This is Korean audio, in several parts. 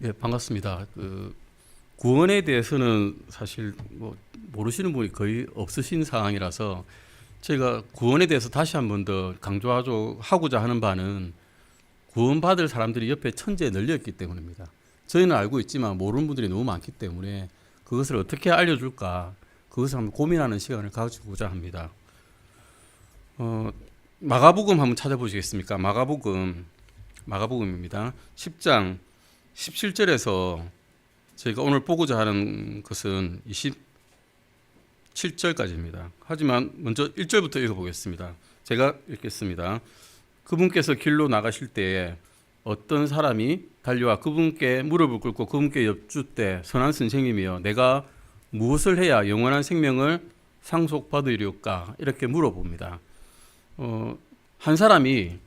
예, 반갑습니다. 구원에 대해서는 사실 뭐 모르시는 분이 거의 없으신 상황이라서 저희가 구원에 대해서 다시 한 번 더 강조하고자 하는 바는 구원받을 사람들이 옆에 천지에 널려 있기 때문입니다. 저희는 알고 있지만 모르는 분들이 너무 많기 때문에 그것을 어떻게 알려줄까, 그것을 한번 고민하는 시간을 가지고자 합니다. 마가복음 한번 찾아보시겠습니까? 마가복음입니다. 10장 17절에서 저희가 오늘 보고자 하는 것은 27절까지입니다. 하지만 먼저 1절부터 읽어보겠습니다. 제가 읽겠습니다. 그분께서 길로 나가실 때에 어떤 사람이 달려와 그분께 무릎을 꿇고 그분께 여쭙되 선한 선생님이여 내가 무엇을 해야 영원한 생명을 상속받으리까 이렇게 물어봅니다. 한 사람이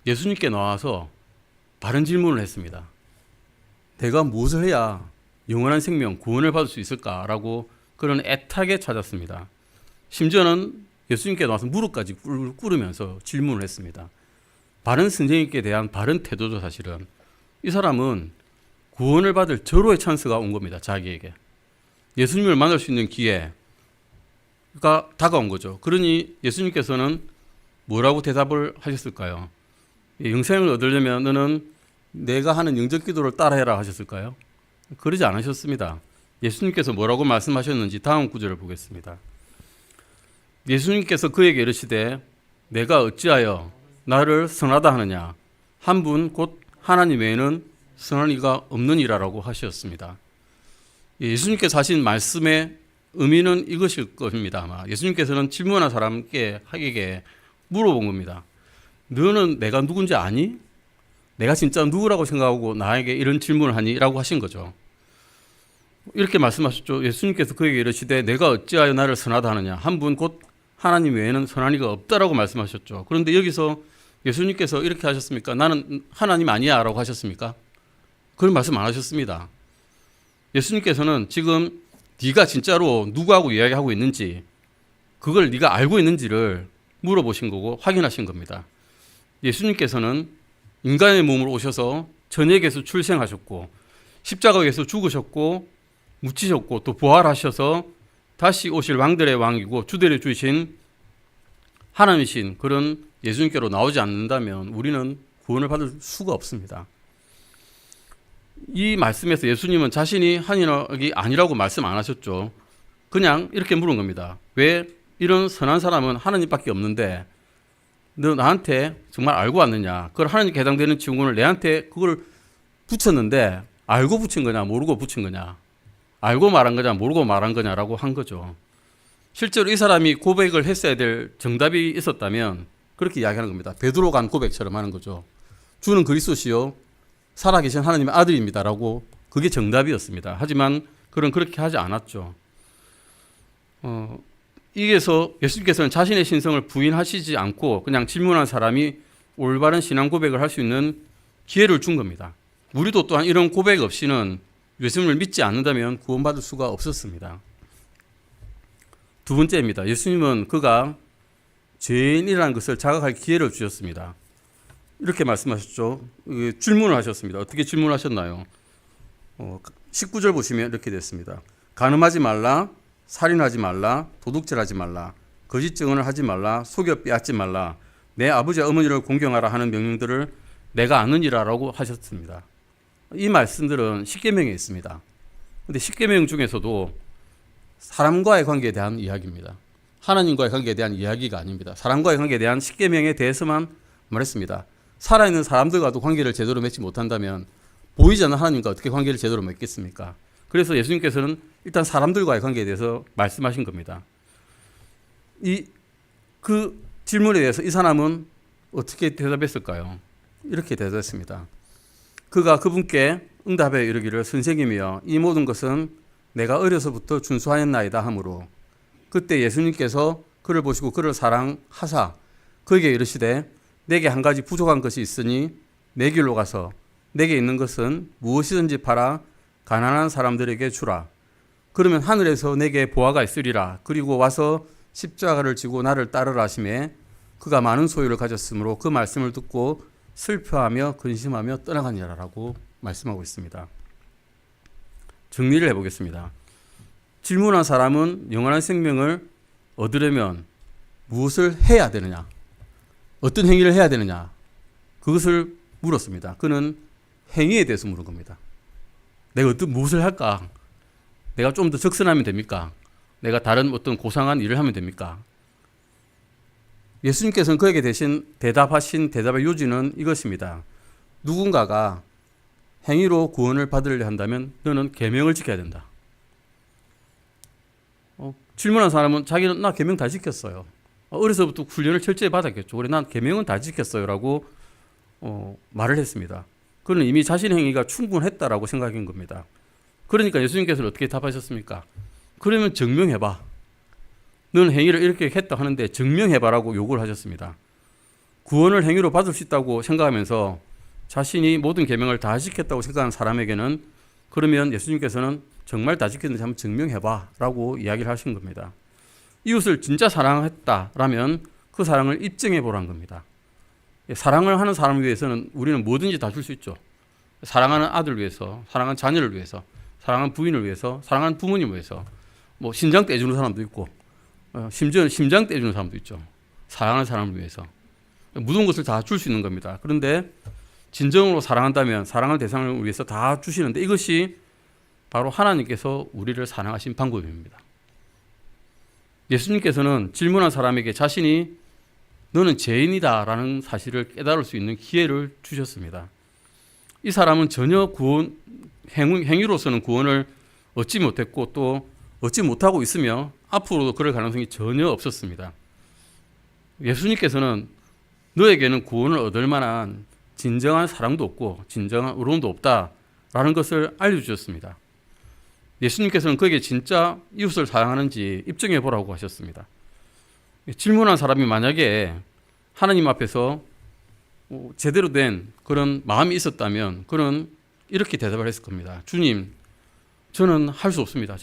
예수님께 나와서 바른 질문을 했습니다. 내가 무엇을 해야 영원한 생명, 구원을 받을 수 있을까라고 그런 애타게 찾았습니다. 심지어는 예수님께 나와서 무릎까지 꿇으면서 질문을 했습니다. 바른 선생님께 대한 바른 태도죠. 사실은 이 사람은 구원을 받을 절호의 찬스가 온 겁니다. 자기에게 예수님을 만날 수 있는 기회가 다가온 거죠. 그러니 예수님께서는 뭐라고 대답을 하셨을까요? 영생을 얻으려면 너는 내가 하는 영적 기도를 따라해라 하셨을까요? 그러지 않으셨습니다. 예수님께서 뭐라고 말씀하셨는지 다음 구절을 보겠습니다. 예수님께서 그에게 이르시되 내가 어찌하여 나를 선하다 하느냐 한 분 곧 하나님 외에는 선한 이가 없느니라라고 하셨습니다. 예수님께서 하신 말씀의 의미는 이것일 것입니다. 아마 예수님께서는 질문한 사람에게 물어본 겁니다. 너는 내가 누군지 아니? 내가 진짜 누구라고 생각하고 나에게 이런 질문을 하니? 라고 하신 거죠. 이렇게 말씀하셨죠. 예수님께서 그에게 이르시되 내가 어찌하여 나를 선하다 하느냐 한 분 곧 하나님 외에는 선한 이가 없다라고 말씀하셨죠. 그런데 여기서 예수님께서 이렇게 하셨습니까? 나는 하나님 아니야 라고 하셨습니까? 그런 말씀 안 하셨습니다. 예수님께서는 지금 네가 진짜로 누구하고 이야기하고 있는지 그걸 네가 알고 있는지를 물어보신 거고 확인하신 겁니다. 예수님께서는 인간의 몸으로 오셔서 전역에서 출생하셨고 십자가에서 죽으셨고 묻히셨고 또 부활하셔서 다시 오실 왕들의 왕이고 주들의 주이신 하나님이신 그런 예수님께로 나오지 않는다면 우리는 구원을 받을 수가 없습니다. 이 말씀에서 예수님은 자신이 하나님이 아니라고 말씀 안 하셨죠. 그냥 이렇게 물은 겁니다. 왜 이런 선한 사람은 하나님밖에 없는데 너 나한테 정말 알고 왔느냐? 그걸 하나님께 해당되는 증언을 내한테 그걸 붙였는데 알고 붙인 거냐 모르고 붙인 거냐? 알고 말한 거냐 모르고 말한 거냐라고 한 거죠. 실제로 이 사람이 고백을 했어야 될 정답이 있었다면 그렇게 이야기하는 겁니다. 베드로가 한 고백처럼 하는 거죠. 주는 그리스도시요 살아계신 하나님의 아들입니다라고 그게 정답이었습니다. 하지만 그런 그렇게 하지 않았죠. 이게서 예수님께서는 자신의 신성을 부인하시지 않고 그냥 질문한 사람이 올바른 신앙 고백을 할 수 있는 기회를 준 겁니다. 우리도 또한 이런 고백 없이는 예수님을 믿지 않는다면 구원받을 수가 없었습니다. 두 번째입니다. 예수님은 그가 죄인이라는 것을 자각할 기회를 주셨습니다. 이렇게 말씀하셨죠. 질문을 하셨습니다. 어떻게 질문하셨나요? 19절 보시면 이렇게 됐습니다. 간음하지 말라, 살인하지 말라, 도둑질하지 말라, 거짓 증언을 하지 말라, 속여 빼앗지 말라, 내 아버지와 어머니를 공경하라 하는 명령들을 내가 아느니라라고 하셨습니다. 이 말씀들은 십계명에 있습니다. 그런데 십계명 중에서도 사람과의 관계에 대한 이야기입니다. 하나님과의 관계에 대한 이야기가 아닙니다. 사람과의 관계에 대한 십계명에 대해서만 말했습니다. 살아있는 사람들과도 관계를 제대로 맺지 못한다면 보이지 않는 하나님과 어떻게 관계를 제대로 맺겠습니까? 그래서 예수님께서는 일단 사람들과의 관계에 대해서 말씀하신 겁니다. 그 질문에 대해서 이 사람은 어떻게 대답했을까요? 이렇게 대답했습니다. 그가 그분께 응답해 이르기를 선생님이여 이 모든 것은 내가 어려서부터 준수하였나이다 하므로 그때 예수님께서 그를 보시고 그를 사랑하사 그에게 이르시되 내게 한 가지 부족한 것이 있으니 내 길로 가서 내게 있는 것은 무엇이든지 팔아 가난한 사람들에게 주라. 그러면 하늘에서 내게 보화가 있으리라. 그리고 와서 십자가를 지고 나를 따르라 하시매 그가 많은 소유를 가졌으므로 그 말씀을 듣고 슬퍼하며 근심하며 떠나가니라라고 말씀하고 있습니다. 정리를 해보겠습니다. 질문한 사람은 영원한 생명을 얻으려면 무엇을 해야 되느냐, 어떤 행위를 해야 되느냐, 그것을 물었습니다. 그는 행위에 대해서 물은 겁니다. 내가 무엇을 할까? 내가 좀 더 적선하면 됩니까? 내가 다른 어떤 고상한 일을 하면 됩니까? 예수님께서는 그에게 대신 대답하신 대답의 요지는 이것입니다. 누군가가 행위로 구원을 받으려 한다면 너는 계명을 지켜야 된다. 질문한 사람은 자기는 나 계명 다 지켰어요. 어려서부터 훈련을 철저히 받았겠죠. 그래 난 계명은 다 지켰어요 라고 말을 했습니다. 그는 이미 자신의 행위가 충분했다라고 생각한 겁니다. 그러니까 예수님께서는 어떻게 답하셨습니까? 그러면 증명해봐. 너는 행위를 이렇게 했다 하는데 증명해봐라고 요구를 하셨습니다. 구원을 행위로 받을 수 있다고 생각하면서 자신이 모든 계명을 다 지켰다고 생각하는 사람에게는 그러면 예수님께서는 정말 다 지켰는지 한번 증명해봐라고 이야기를 하신 겁니다. 이웃을 진짜 사랑했다라면 그 사랑을 입증해보라는 겁니다. 사랑을 하는 사람을 위해서는 우리는 뭐든지 다 줄 수 있죠. 사랑하는 아들을 위해서, 사랑하는 자녀를 위해서, 사랑하는 부인을 위해서, 사랑하는 부모님을 위해서, 뭐 신장 떼주는 사람도 있고, 심지어는 심장 떼주는 사람도 있죠. 사랑하는 사람을 위해서. 모든 것을 다 줄 수 있는 겁니다. 그런데 진정으로 사랑한다면 사랑할 대상을 위해서 다 주시는데 이것이 바로 하나님께서 우리를 사랑하신 방법입니다. 예수님께서는 질문한 사람에게 자신이 너는 죄인이다라는 사실을 깨달을 수 있는 기회를 주셨습니다. 이 사람은 전혀 행위로서는 구원을 얻지 못했고 또 얻지 못하고 있으며 앞으로도 그럴 가능성이 전혀 없었습니다. 예수님께서는 너에게는 구원을 얻을 만한 진정한 사랑도 없고 진정한 의로움도 없다라는 것을 알려주셨습니다. 예수님께서는 그에게 진짜 이웃을 사랑하는지 입증해 보라고 하셨습니다. 질문한 사람이 만약에 하나님 앞에서 제대로 된 그런 마음이 있었다면 그는 이렇게 대답을 했을 겁니다. 주님, 저는 할 수 없습니다.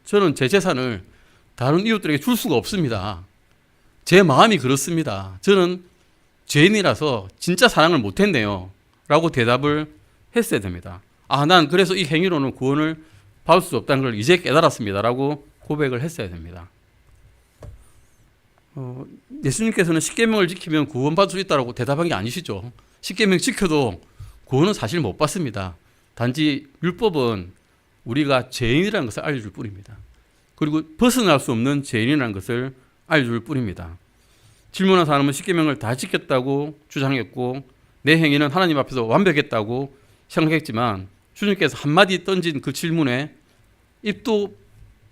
저는 제 재산을 다른 이웃들에게 줄 수가 없습니다. 제 마음이 그렇습니다. 저는 죄인이라서 진짜 사랑을 못했네요. 라고 대답을 했어야 됩니다. 난 그래서 이 행위로는 구원을 받을 수 없다는 걸 이제 깨달았습니다. 라고 고백을 했어야 됩니다. 예수님께서는 십계명을 지키면 구원받을 수 있다고 대답한 게 아니시죠. 십계명 지켜도 구원은 사실 못 받습니다. 단지 율법은 우리가 죄인이라는 것을 알려줄 뿐입니다. 그리고 벗어날 수 없는 죄인이라는 것을 알려줄 뿐입니다. 질문한 사람은 십계명을 다 지켰다고 주장했고 내 행위는 하나님 앞에서 완벽했다고 생각했지만 주님께서 한마디 던진 그 질문에 입도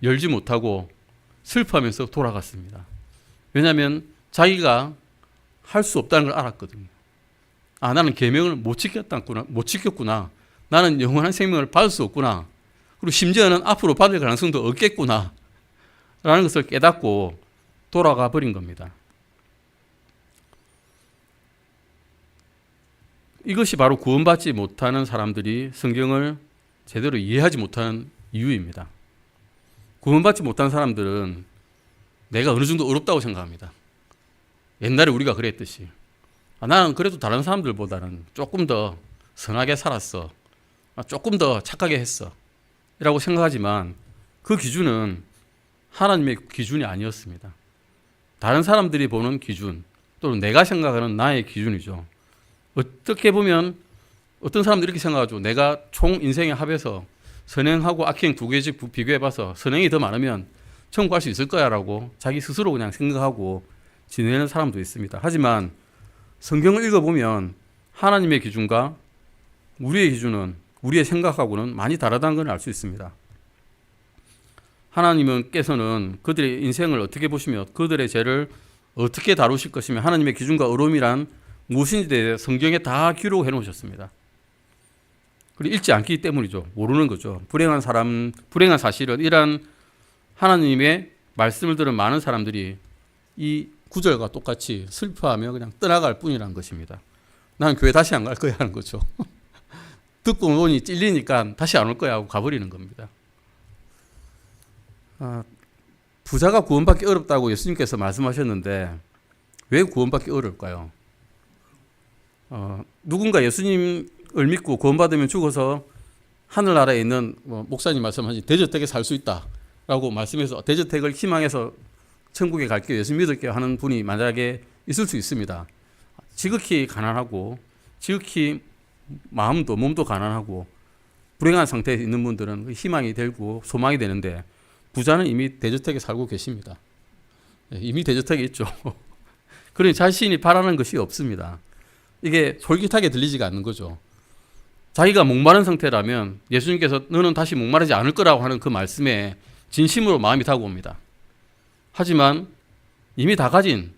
열지 못하고 슬퍼하면서 돌아갔습니다. 왜냐하면 자기가 할 수 없다는 걸 알았거든요. 나는 계명을 못 지켰구나. 나는 영원한 생명을 받을 수 없구나. 그리고 심지어는 앞으로 받을 가능성도 없겠구나. 라는 것을 깨닫고 돌아가 버린 겁니다. 이것이 바로 구원받지 못하는 사람들이 성경을 제대로 이해하지 못하는 이유입니다. 구원받지 못한 사람들은 내가 어느 정도 어렵다고 생각합니다. 옛날에 우리가 그랬듯이 나는 그래도 다른 사람들보다는 조금 더 선하게 살았어. 조금 더 착하게 했어. 라고 생각하지만 그 기준은 하나님의 기준이 아니었습니다. 다른 사람들이 보는 기준 또는 내가 생각하는 나의 기준이죠. 어떻게 보면 어떤 사람들이 이렇게 생각하죠. 내가 총 인생의 합에서 선행하고 악행 두 개씩 비교해봐서 선행이 더 많으면 천국 갈 수 있을 거야 라고 자기 스스로 그냥 생각하고 지내는 사람도 있습니다. 하지만 성경을 읽어보면 하나님의 기준과 우리의 기준은 우리의 생각하고는 많이 다르다는 걸 알 수 있습니다. 하나님께서는 그들의 인생을 어떻게 보시며 그들의 죄를 어떻게 다루실 것이며 하나님의 기준과 의로움이란 무엇인지 대해 성경에 다 기록해 놓으셨습니다. 그리고 읽지 않기 때문이죠. 모르는 거죠. 불행한 사실은 이러한 하나님의 말씀을 들은 많은 사람들이 이 구절과 똑같이 슬퍼하며 그냥 떠나갈 뿐이라는 것입니다. 나는 교회 다시 안 갈 거야 하는 거죠. 듣고 보니 찔리니까 다시 안 올 거야 하고 가버리는 겁니다. 부자가 구원받기 어렵다고 예수님께서 말씀하셨는데 왜 구원받기 어려울까요? 누군가 예수님을 믿고 구원받으면 죽어서 하늘나라에 있는 목사님 말씀하신 대저택에 살 수 있다라고 말씀해서 대저택을 희망해서 천국에 갈게요, 예수 믿을게요 하는 분이 만약에 있을 수 있습니다. 지극히 가난하고 지극히 마음도 몸도 가난하고 불행한 상태에 있는 분들은 희망이 되고 소망이 되는데 부자는 이미 대저택에 살고 계십니다. 이미 대저택에 있죠. 그러니 자신이 바라는 것이 없습니다. 이게 솔깃하게 들리지가 않는 거죠. 자기가 목마른 상태라면 예수님께서 너는 다시 목마르지 않을 거라고 하는 그 말씀에 진심으로 마음이 다가옵니다. 하지만 이미 다 가진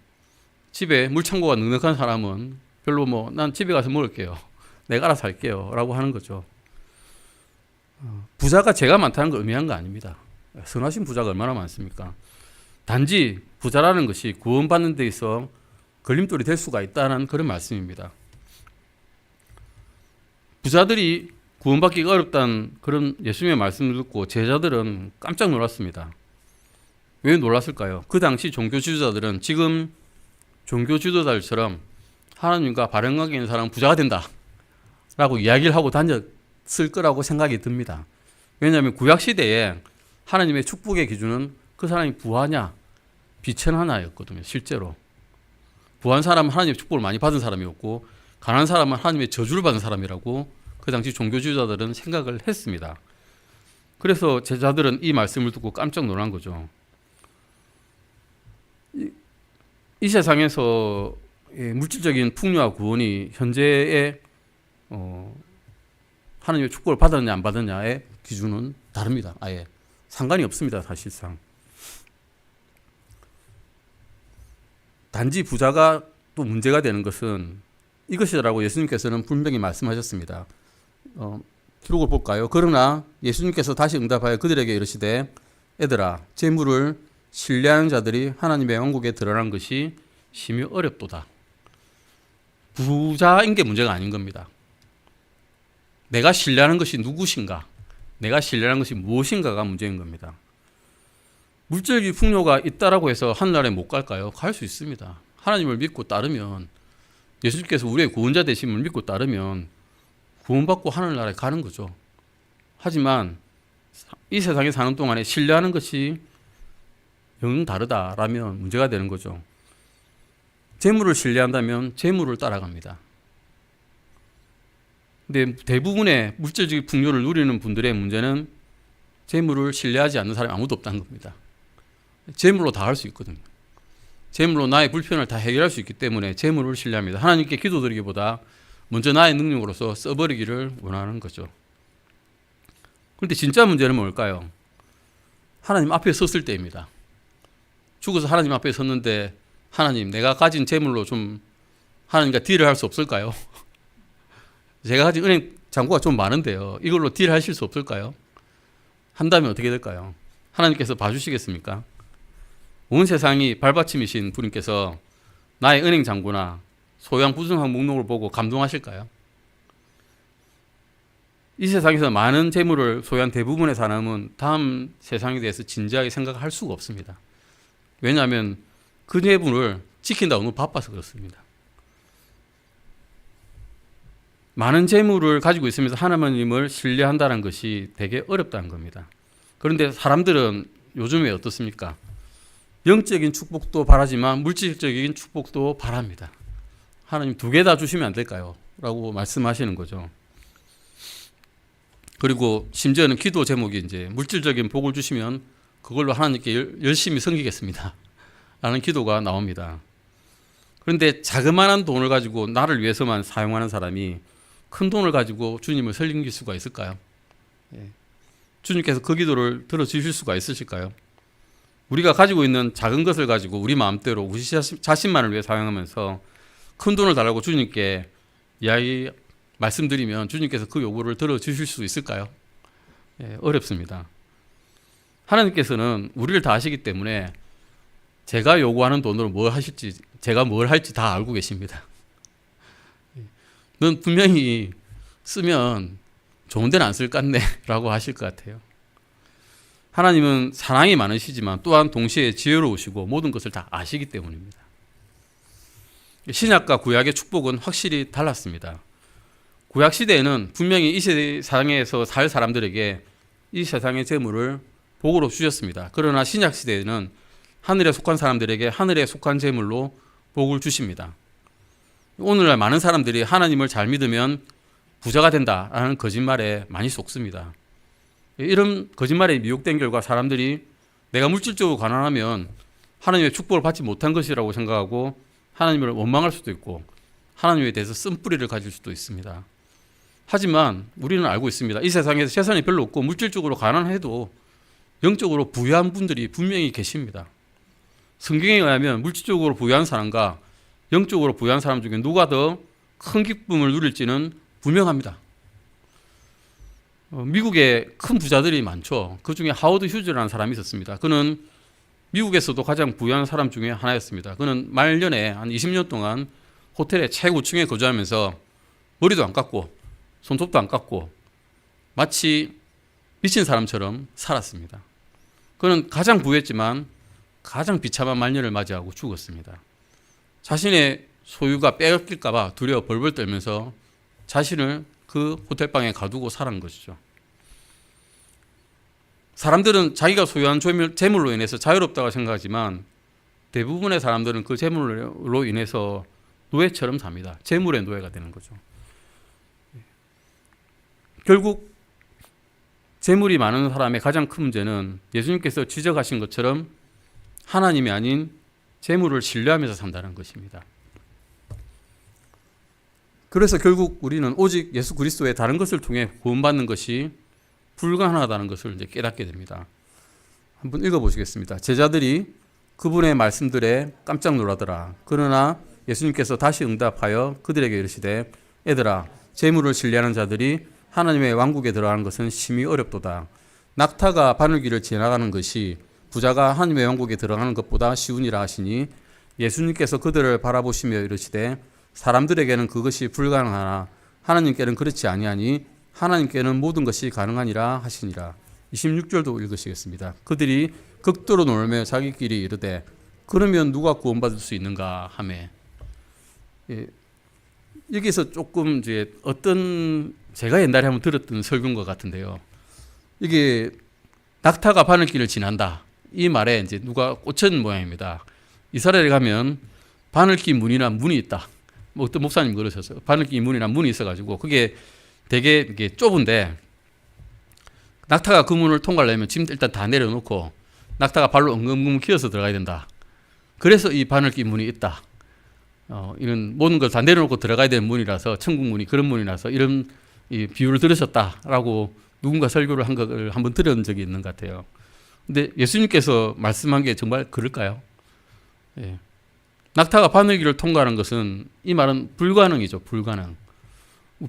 집에 물창고가 넉넉한 사람은 별로 난 집에 가서 먹을게요, 내가 알아서 할게요 라고 하는 거죠. 부자가 죄가 많다는 걸 의미한 거 아닙니다. 선하신 부자가 얼마나 많습니까? 단지 부자라는 것이 구원받는 데 있어 걸림돌이 될 수가 있다는 그런 말씀입니다. 부자들이 구원받기가 어렵다는 그런 예수님의 말씀을 듣고 제자들은 깜짝 놀랐습니다. 왜 놀랐을까요? 그 당시 종교 지도자들은 지금 종교 지도자들처럼 하나님과 바른 관계 있는 사람은 부자가 된다 라고 이야기를 하고 다녔을 거라고 생각이 듭니다. 왜냐하면 구약시대에 하나님의 축복의 기준은 그 사람이 부하냐 비천하냐였거든요. 실제로 부한 사람은 하나님의 축복을 많이 받은 사람이었고 가난한 사람은 하나님의 저주를 받은 사람이라고 그 당시 종교 지도자들은 생각을 했습니다. 그래서 제자들은 이 말씀을 듣고 깜짝 놀란 거죠. 이 세상에서 물질적인 풍요와 구원이 현재의 하나님의 축복을 받았냐 안 받았냐의 기준은 다릅니다. 아예 상관이 없습니다. 사실상 단지 부자가 또 문제가 되는 것은 이것이라고 예수님께서는 분명히 말씀하셨습니다. 기록을 볼까요? 그러나 예수님께서 다시 응답하여 그들에게 이르시되 애들아 재물을 신뢰하는 자들이 하나님의 왕국에 들어가는 것이 심히 어렵도다. 부자인 게 문제가 아닌 겁니다. 내가 신뢰하는 것이 누구신가, 내가 신뢰하는 것이 무엇인가가 문제인 겁니다. 물질의 풍요가 있다라고 해서 하늘나라에 못 갈까요? 갈 수 있습니다. 하나님을 믿고 따르면, 예수님께서 우리의 구원자 되심을 믿고 따르면 구원받고 하늘나라에 가는 거죠. 하지만 이 세상에 사는 동안에 신뢰하는 것이 영 다르다라면 문제가 되는 거죠. 재물을 신뢰한다면 재물을 따라갑니다. 근데 대부분의 물질적 풍요를 누리는 분들의 문제는 재물을 신뢰하지 않는 사람이 아무도 없다는 겁니다. 재물로 다 할 수 있거든요. 재물로 나의 불편을 다 해결할 수 있기 때문에 재물을 신뢰합니다. 하나님께 기도드리기보다 먼저 나의 능력으로서 써버리기를 원하는 거죠. 그런데 진짜 문제는 뭘까요? 하나님 앞에 섰을 때입니다. 죽어서 하나님 앞에 섰는데 하나님 내가 가진 재물로 좀 하나님과 딜을 할 수 없을까요? 제가 가진 은행 잔고가 좀 많은데요. 이걸로 딜하실 수 없을까요? 한다면 어떻게 될까요? 하나님께서 봐주시겠습니까? 온 세상이 발받침이신 분께서 나의 은행 잔고나 소유한 부정한 목록을 보고 감동하실까요? 이 세상에서 많은 재물을 소유한 대부분의 사람은 다음 세상에 대해서 진지하게 생각할 수가 없습니다. 왜냐하면 그 재물을 지킨다고 너무 바빠서 그렇습니다. 많은 재물을 가지고 있으면서 하나님을 신뢰한다는 것이 되게 어렵다는 겁니다. 그런데 사람들은 요즘에 어떻습니까? 영적인 축복도 바라지만 물질적인 축복도 바랍니다. 하나님 두 개 다 주시면 안 될까요? 라고 말씀하시는 거죠. 그리고 심지어는 기도 제목이 이제 물질적인 복을 주시면 그걸로 하나님께 열심히 섬기겠습니다 라는 기도가 나옵니다. 그런데 자그마한 돈을 가지고 나를 위해서만 사용하는 사람이 큰 돈을 가지고 주님을 섬길 수가 있을까요? 주님께서 그 기도를 들어주실 수가 있으실까요? 우리가 가지고 있는 작은 것을 가지고 우리 마음대로 우리 자신만을 위해 사용하면서 큰 돈을 달라고 주님께 이야기 말씀드리면 주님께서 그 요구를 들어주실 수 있을까요? 어렵습니다. 하나님께서는 우리를 다 아시기 때문에 제가 요구하는 돈으로 뭘 하실지, 제가 뭘 할지 다 알고 계십니다. 넌 분명히 쓰면 좋은 데는 안 쓸 것 같네 라고 하실 것 같아요. 하나님은 사랑이 많으시지만 또한 동시에 지혜로우시고 모든 것을 다 아시기 때문입니다. 신약과 구약의 축복은 확실히 달랐습니다. 구약 시대에는 분명히 이 세상에서 살 사람들에게 이 세상의 재물을 복으로 주셨습니다. 그러나 신약 시대에는 하늘에 속한 사람들에게 하늘에 속한 재물로 복을 주십니다. 오늘날 많은 사람들이 하나님을 잘 믿으면 부자가 된다라는 거짓말에 많이 속습니다. 이런 거짓말에 미혹된 결과 사람들이 내가 물질적으로 가난하면 하나님의 축복을 받지 못한 것이라고 생각하고 하나님을 원망할 수도 있고 하나님에 대해서 쓴뿌리를 가질 수도 있습니다. 하지만 우리는 알고 있습니다. 이 세상에서 재산이 별로 없고 물질적으로 가난해도 영적으로 부유한 분들이 분명히 계십니다. 성경에 의하면 물질적으로 부유한 사람과 영적으로 부유한 사람 중에 누가 더 큰 기쁨을 누릴지는 분명합니다. 미국에 큰 부자들이 많죠. 그 중에 하워드 휴즈라는 사람이 있었습니다. 그는 미국에서도 가장 부유한 사람 중에 하나였습니다. 그는 말년에 한 20년 동안 호텔의 최고층에 거주하면서 머리도 안 깎고 손톱도 안 깎고 마치 미친 사람처럼 살았습니다. 그는 가장 부유했지만 가장 비참한 말년을 맞이하고 죽었습니다. 자신의 소유가 빼앗길까 봐 두려워 벌벌 떨면서 자신을 그 호텔방에 가두고 살은 것이죠. 사람들은 자기가 소유한 재물로 인해서 자유롭다고 생각하지만 대부분의 사람들은 그 재물로 인해서 노예처럼 삽니다. 재물의 노예가 되는 거죠. 결국 재물이 많은 사람의 가장 큰 문제는 예수님께서 지적하신 것처럼 하나님이 아닌 재물을 신뢰하면서 산다는 것입니다. 그래서 결국 우리는 오직 예수 그리스도의 다른 것을 통해 구원받는 것이 불가능하다는 것을 이제 깨닫게 됩니다. 한번 읽어보시겠습니다. 제자들이 그분의 말씀들에 깜짝 놀라더라. 그러나 예수님께서 다시 응답하여 그들에게 이르시되 애들아 재물을 신뢰하는 자들이 하나님의 왕국에 들어가는 것은 심히 어렵도다. 낙타가 바늘길을 지나가는 것이 부자가 하나님의 왕국에 들어가는 것보다 쉬우니라 하시니 예수님께서 그들을 바라보시며 이르시되 사람들에게는 그것이 불가능하나 하나님께는 그렇지 아니하니 하나님께는 모든 것이 가능하니라 하시니라. 26절도 읽으시겠습니다. 그들이 극도로 놀며 자기끼리 이르되 그러면 누가 구원받을 수 있는가 하매. 여기서 조금 이제 어떤 제가 옛날에 한번 들었던 설교인 것 같은데요. 이게 낙타가 바늘길을 지난다. 이 말에 이제 누가 꽂힌 모양입니다. 이스라엘에 가면 바늘길 문이란 문이 있다. 뭐 어떤 목사님 그러셨어요. 바늘길 문이란 문이 있어가지고 그게 되게 이게 좁은데 낙타가 그 문을 통과하려면 짐 일단 다 내려놓고 낙타가 발로 엉금엉금 기어서 들어가야 된다. 그래서 이 바늘길 문이 있다. 이런 모든 걸 다 내려놓고 들어가야 되는 문이라서 천국 문이 그런 문이라서 이런 이 비유를 들으셨다라고 누군가 설교를 한 걸 한번 들은 적이 있는 것 같아요. 근데 예수님께서 말씀한 게 정말 그럴까요? 예. 낙타가 바늘길을 통과하는 것은 이 말은 불가능이죠. 불가능.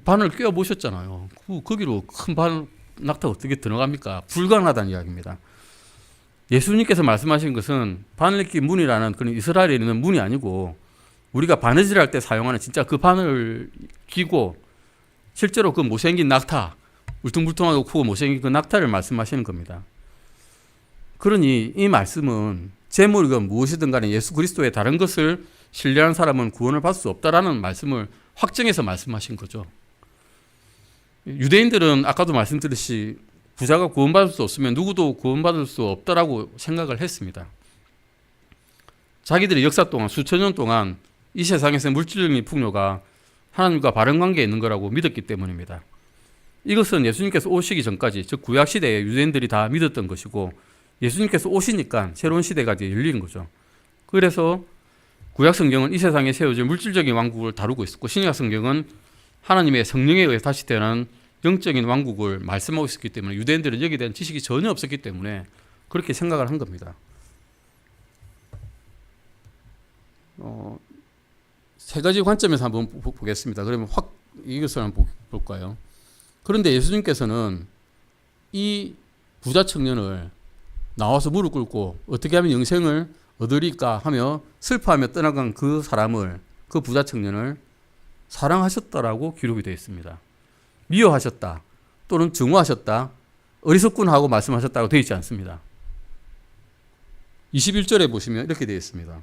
바늘 꿰어 보셨잖아요. 거기로 큰 낙타가 어떻게 들어갑니까? 불가능하다는 이야기입니다. 예수님께서 말씀하신 것은 바늘길 문이라는 그런 이스라엘에 있는 문이 아니고 우리가 바느질할 때 사용하는 진짜 그 바늘을 끼고 실제로 그 못생긴 낙타, 울퉁불퉁하고 크고 못생긴 그 낙타를 말씀하시는 겁니다. 그러니 이 말씀은 재물이건 무엇이든 간에 예수 그리스도의 다른 것을 신뢰하는 사람은 구원을 받을 수 없다라는 말씀을 확정해서 말씀하신 거죠. 유대인들은 아까도 말씀드렸듯이 부자가 구원받을 수 없으면 누구도 구원받을 수 없다라고 생각을 했습니다. 자기들의 역사 동안 수천 년 동안 이 세상에서 물질적인 풍요가 하나님과 바른 관계에 있는 거라고 믿었기 때문입니다. 이것은 예수님께서 오시기 전까지 즉 구약 시대에 유대인들이 다 믿었던 것이고 예수님께서 오시니까 새로운 시대가 이제 열린 거죠. 그래서 구약 성경은 이 세상에 세워질 물질적인 왕국을 다루고 있었고 신약 성경은 하나님의 성령에 의해 다시 태어난 영적인 왕국을 말씀하고 있었기 때문에 유대인들은 여기에 대한 지식이 전혀 없었기 때문에 그렇게 생각을 한 겁니다. 세 가지 관점에서 한번 보겠습니다. 그러면 이것을 한번 볼까요? 그런데 예수님께서는 이 부자 청년을 나와서 무릎 꿇고 어떻게 하면 영생을 얻으리까 하며 슬퍼하며 떠나간 그 사람을, 그 부자 청년을 사랑하셨다라고 기록이 되어 있습니다. 미워하셨다 또는 증오하셨다, 어리석군 하고 말씀하셨다고 되어 있지 않습니다. 21절에 보시면 이렇게 되어 있습니다.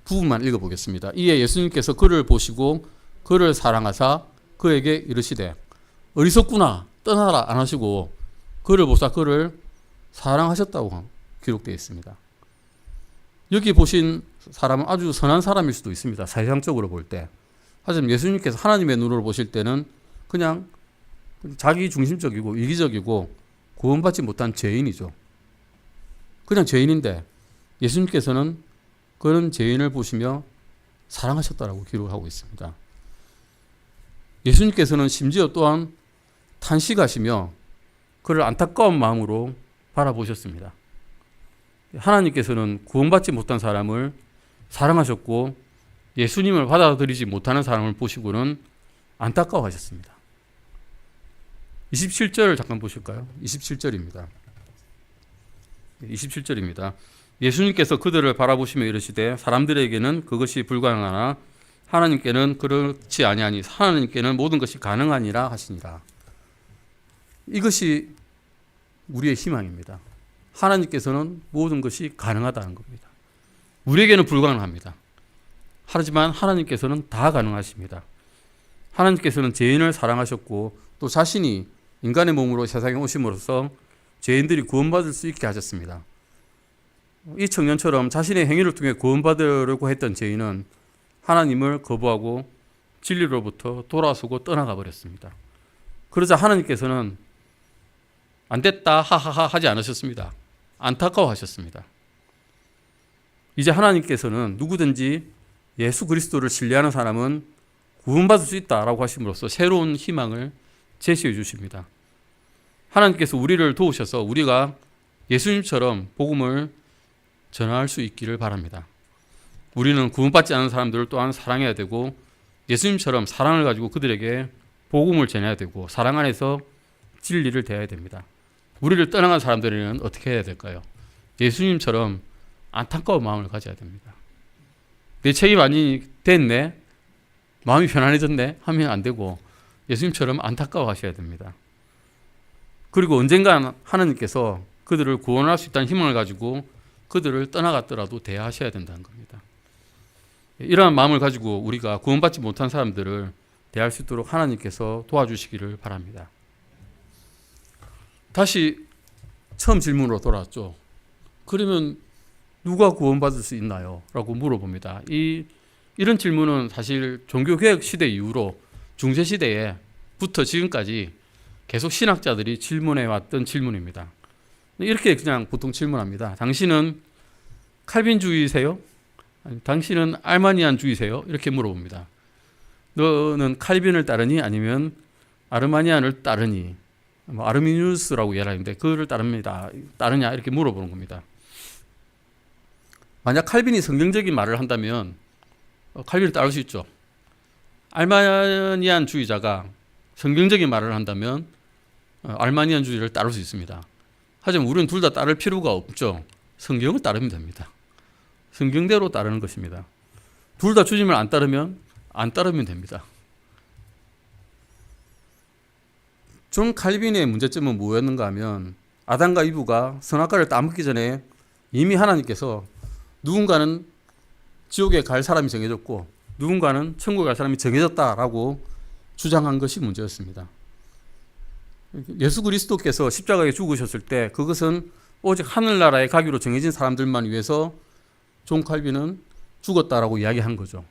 부분만 읽어보겠습니다. 이에 예수님께서 그를 보시고 그를 사랑하사 그에게 이르시되 어리석구나 떠나라 안 하시고 그를 보사 그를 사랑하셨다고 기록되어 있습니다. 여기 보신 사람은 아주 선한 사람일 수도 있습니다. 사회상적으로 볼 때. 하지만 예수님께서 하나님의 눈으로 보실 때는 그냥 자기 중심적이고 이기적이고 구원받지 못한 죄인이죠. 그냥 죄인인데 예수님께서는 그런 죄인을 보시며 사랑하셨다라고 기록하고 있습니다. 예수님께서는 심지어 또한 탄식하시며 그를 안타까운 마음으로 바라보셨습니다. 하나님께서는 구원받지 못한 사람을 사랑하셨고 예수님을 받아들이지 못하는 사람을 보시고는 안타까워하셨습니다. 27절 잠깐 보실까요? 27절입니다. 27절입니다. 예수님께서 그들을 바라보시며 이르시되 사람들에게는 그것이 불가능하나 하나님께는 그렇지 아니하니 하나님께는 모든 것이 가능하니라 하시니라. 이것이 우리의 희망입니다. 하나님께서는 모든 것이 가능하다는 겁니다. 우리에게는 불가능합니다. 하지만 하나님께서는 다 가능하십니다. 하나님께서는 죄인을 사랑하셨고 또 자신이 인간의 몸으로 세상에 오심으로써 죄인들이 구원받을 수 있게 하셨습니다. 이 청년처럼 자신의 행위를 통해 구원받으려고 했던 죄인은 하나님을 거부하고 진리로부터 돌아서고 떠나가 버렸습니다. 그러자 하나님께서는 안 됐다 하하하 하지 않으셨습니다. 안타까워하셨습니다. 이제 하나님께서는 누구든지 예수 그리스도를 신뢰하는 사람은 구원받을 수 있다라고 하심으로써 새로운 희망을 제시해 주십니다. 하나님께서 우리를 도우셔서 우리가 예수님처럼 복음을 전할 수 있기를 바랍니다. 우리는 구원받지 않은 사람들을 또한 사랑해야 되고 예수님처럼 사랑을 가지고 그들에게 복음을 전해야 되고 사랑 안에서 진리를 대해야 됩니다. 우리를 떠나간 사람들에게는 어떻게 해야 될까요? 예수님처럼 안타까운 마음을 가져야 됩니다. 내 책이 많이 됐네, 마음이 편안해졌네 하면 안 되고 예수님처럼 안타까워 하셔야 됩니다. 그리고 언젠가 하나님께서 그들을 구원할 수 있다는 희망을 가지고 그들을 떠나갔더라도 대하셔야 된다는 겁니다. 이러한 마음을 가지고 우리가 구원받지 못한 사람들을 대할 수 있도록 하나님께서 도와주시기를 바랍니다. 다시 처음 질문으로 돌아왔죠. 그러면 누가 구원받을 수 있나요? 라고 물어봅니다. 이런 질문은 사실 종교개혁 시대 이후로 중세시대에부터 지금까지 계속 신학자들이 질문해 왔던 질문입니다. 이렇게 그냥 보통 질문합니다. 당신은 칼빈주의세요? 아니, 당신은 알마니안주의세요? 이렇게 물어봅니다. 너는 칼빈을 따르니 아니면 아르마니안을 따르니? 아르미니우스라고 이야기하는데 그를 따르냐 이렇게 물어보는 겁니다. 만약 칼빈이 성경적인 말을 한다면 칼빈을 따를 수 있죠. 알마니안주의자가 성경적인 말을 한다면 알마니안주의를 따를 수 있습니다. 하지만 우리는 둘 다 따를 필요가 없죠. 성경을 따르면 됩니다. 성경대로 따르는 것입니다. 둘 다 주님을 안 따르면 됩니다. 존 칼빈의 문제점은 뭐였는가 하면 아담과 이브가 선악과를 따먹기 전에 이미 하나님께서 누군가는 지옥에 갈 사람이 정해졌고 누군가는 천국에 갈 사람이 정해졌다라고 주장한 것이 문제였습니다. 예수 그리스도께서 십자가에 죽으셨을 때 그것은 오직 하늘나라에 가기로 정해진 사람들만 위해서 존 칼빈은 죽었다라고 이야기한 거죠.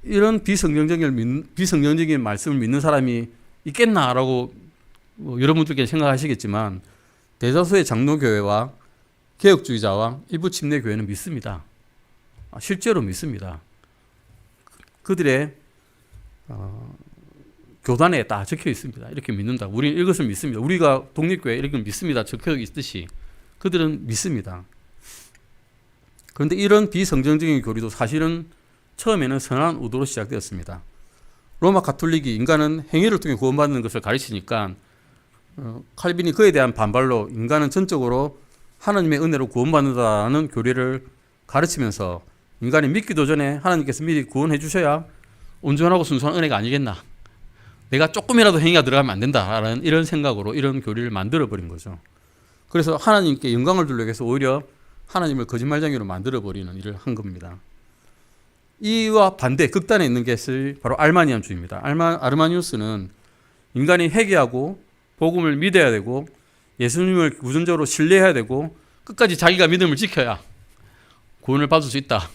이런 비성경적인 말씀을 믿는 사람이 있겠나라고 여러분들께 생각하시겠지만 대다수의 장로교회와 개혁주의자와 일부 침례교회는 믿습니다. 실제로 믿습니다. 그들의 교단에 다 적혀 있습니다. 이렇게 믿는다. 우리는 이것을 믿습니다. 우리가 독립교회 이렇게 믿습니다. 적혀 있듯이 그들은 믿습니다. 그런데 이런 비성경적인 교리도 사실은 처음에는 선한 의도로 시작되었습니다. 로마 가톨릭이 인간은 행위를 통해 구원받는 것을 가르치니까 칼빈이 그에 대한 반발로 인간은 전적으로 하나님의 은혜로 구원받는다는 교리를 가르치면서 인간이 믿기도 전에 하나님께서 미리 구원해 주셔야 온전하고 순수한 은혜가 아니겠나. 내가 조금이라도 행위가 들어가면 안 된다라는 이런 생각으로 이런 교리를 만들어버린 거죠. 그래서 하나님께 영광을 주려고 해서 오히려 하나님을 거짓말쟁이로 만들어버리는 일을 한 겁니다. 이와 반대 극단에 있는 것이 바로 알마니안주의입니다. 아르마니우스는 인간이 회개하고 복음을 믿어야 되고 예수님을 우선적으로 신뢰해야 되고 끝까지 자기가 믿음을 지켜야 구원을 받을 수 있다.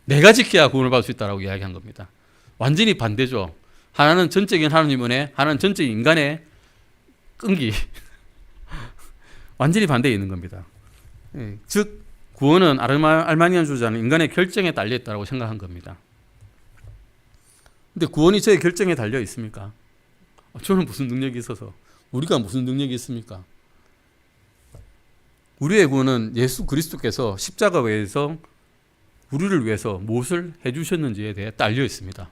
내가 지켜야 구원을 받을 수 있다라고 이야기한 겁니다. 완전히 반대죠. 하나는 전적인 하나님 은혜, 하나는 전적인 인간의 끈기. 완전히 반대에 있는 겁니다. 즉 구원은 알마니안주의자는 인간의 결정에 달려 있다고 생각한 겁니다. 근데 구원이 저의 결정에 달려 있습니까? 저는 무슨 능력이 있어서, 우리가 무슨 능력이 있습니까? 우리의 구원은 예수 그리스도께서 십자가에서 우리를 위해서 무엇을 해주셨는지에 대해 딸려 있습니다.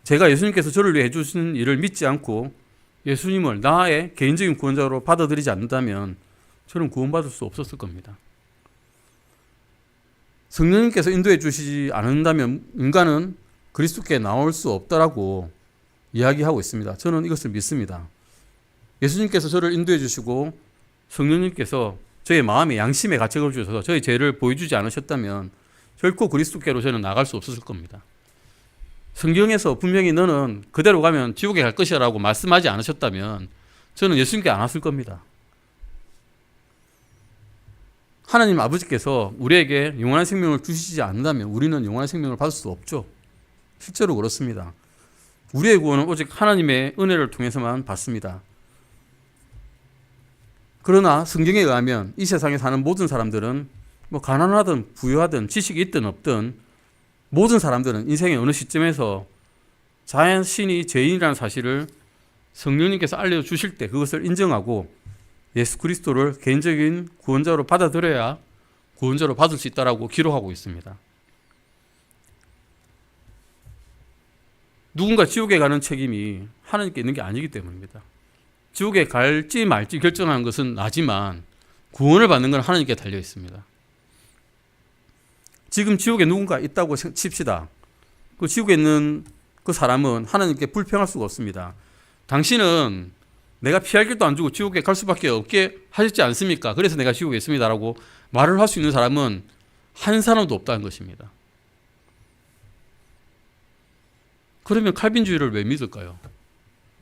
제가 예수님께서 저를 위해 해주신 일을 믿지 않고 예수님을 나의 개인적인 구원자로 받아들이지 않는다면 저는 구원받을 수 없었을 겁니다. 성령님께서 인도해 주시지 않는다면 인간은 그리스도께 나올 수 없다라고 이야기하고 있습니다. 저는 이것을 믿습니다. 예수님께서 저를 인도해 주시고 성령님께서 저의 마음에 양심의 가책을 주셔서 저의 죄를 보여주지 않으셨다면 결코 그리스도께로 저는 나갈 수 없었을 겁니다. 성경에서 분명히 너는 그대로 가면 지옥에 갈 것이라고 말씀하지 않으셨다면 저는 예수님께 안 왔을 겁니다. 하나님 아버지께서 우리에게 영원한 생명을 주시지 않는다면 우리는 영원한 생명을 받을 수 없죠. 실제로 그렇습니다. 우리의 구원은 오직 하나님의 은혜를 통해서만 받습니다. 그러나 성경에 의하면 이 세상에 사는 모든 사람들은 가난하든 부유하든 지식이 있든 없든 모든 사람들은 인생의 어느 시점에서 자신이 죄인이라는 사실을 성령님께서 알려주실 때 그것을 인정하고 예수 그리스도를 개인적인 구원자로 받아들여야 구원자로 받을 수 있다라고 기록하고 있습니다. 누군가 지옥에 가는 책임이 하나님께 있는 게 아니기 때문입니다. 지옥에 갈지 말지 결정하는 것은 나지만 구원을 받는 건 하나님께 달려 있습니다. 지금 지옥에 누군가 있다고 칩시다. 그 지옥에 있는 그 사람은 하나님께 불평할 수가 없습니다. 당신은 내가 피할 길도 안 주고 지옥에 갈 수밖에 없게 하셨지 않습니까? 그래서 내가 지옥에 있습니다라고 말을 할 수 있는 사람은 한 사람도 없다는 것입니다. 그러면 칼빈주의를 왜 믿을까요?